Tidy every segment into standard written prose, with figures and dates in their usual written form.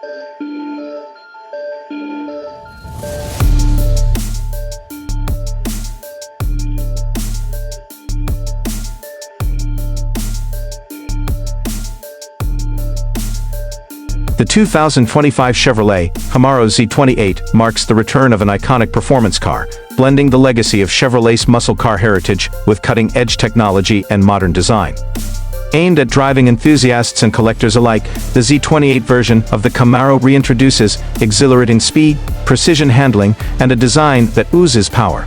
The 2025 Chevrolet Camaro Z28 marks the return of an iconic performance car, blending the legacy of Chevrolet's muscle car heritage with cutting-edge technology and modern design. Aimed at driving enthusiasts and collectors alike, the Z28 version of the Camaro reintroduces exhilarating speed, precision handling, and a design that oozes power.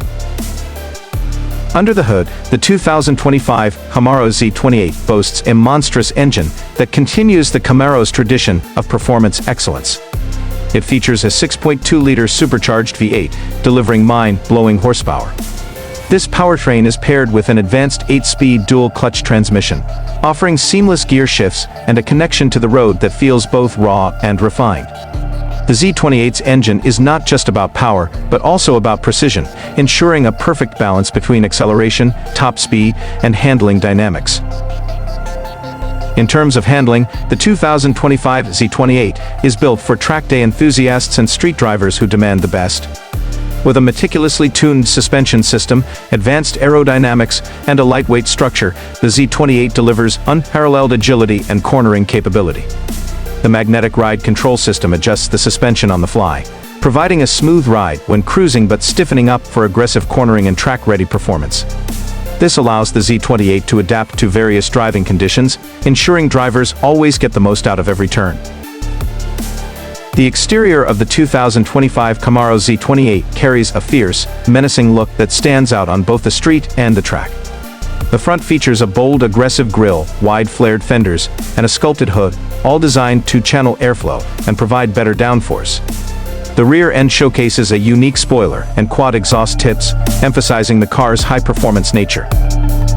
Under the hood, the 2025 Camaro Z28 boasts a monstrous engine that continues the Camaro's tradition of performance excellence. It features a 6.2-liter supercharged V8, delivering mind-blowing horsepower. This powertrain is paired with an advanced 8-speed dual-clutch transmission, offering seamless gear shifts and a connection to the road that feels both raw and refined. The Z28's engine is not just about power, but also about precision, ensuring a perfect balance between acceleration, top speed, and handling dynamics. In terms of handling, the 2025 Z28 is built for track day enthusiasts and street drivers who demand the best. With a meticulously tuned suspension system, advanced aerodynamics, and a lightweight structure, the Z28 delivers unparalleled agility and cornering capability. The magnetic ride control system adjusts the suspension on the fly, providing a smooth ride when cruising but stiffening up for aggressive cornering and track-ready performance. This allows the Z28 to adapt to various driving conditions, ensuring drivers always get the most out of every turn. The exterior of the 2025 Camaro Z28 carries a fierce, menacing look that stands out on both the street and the track. The front features a bold, aggressive grille, wide flared fenders, and a sculpted hood, all designed to channel airflow and provide better downforce. The rear end showcases a unique spoiler and quad exhaust tips, emphasizing the car's high-performance nature.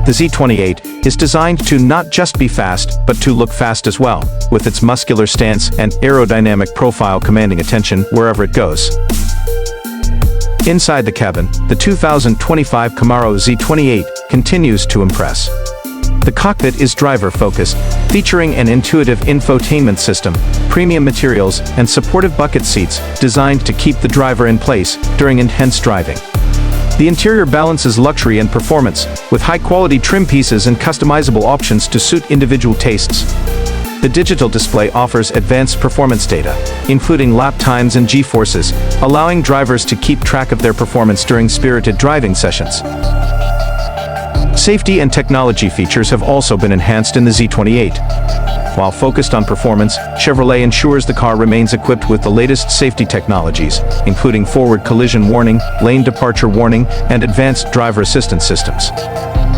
The Z28 is designed to not just be fast, but to look fast as well, with its muscular stance and aerodynamic profile commanding attention wherever it goes. Inside the cabin, the 2025 Camaro Z28 continues to impress. The cockpit is driver-focused, featuring an intuitive infotainment system, premium materials, and supportive bucket seats designed to keep the driver in place during intense driving. The interior balances luxury and performance, with high-quality trim pieces and customizable options to suit individual tastes. The digital display offers advanced performance data, including lap times and G-forces, allowing drivers to keep track of their performance during spirited driving sessions. Safety and technology features have also been enhanced in the Z28. While focused on performance, Chevrolet ensures the car remains equipped with the latest safety technologies, including forward collision warning, lane departure warning, and advanced driver assistance systems.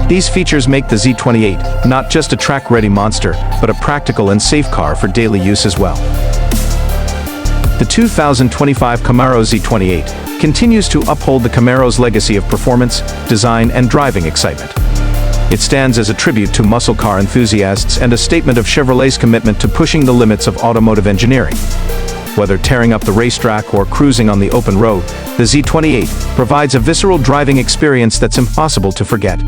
These features make the Z28 not just a track-ready monster, but a practical and safe car for daily use as well. The 2025 Camaro Z28 continues to uphold the Camaro's legacy of performance, design, and driving excitement. It stands as a tribute to muscle car enthusiasts and a statement of Chevrolet's commitment to pushing the limits of automotive engineering. Whether tearing up the racetrack or cruising on the open road, the Z28 provides a visceral driving experience that's impossible to forget.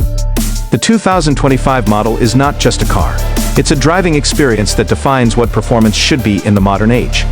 The 2025 model is not just a car. It's a driving experience that defines what performance should be in the modern age.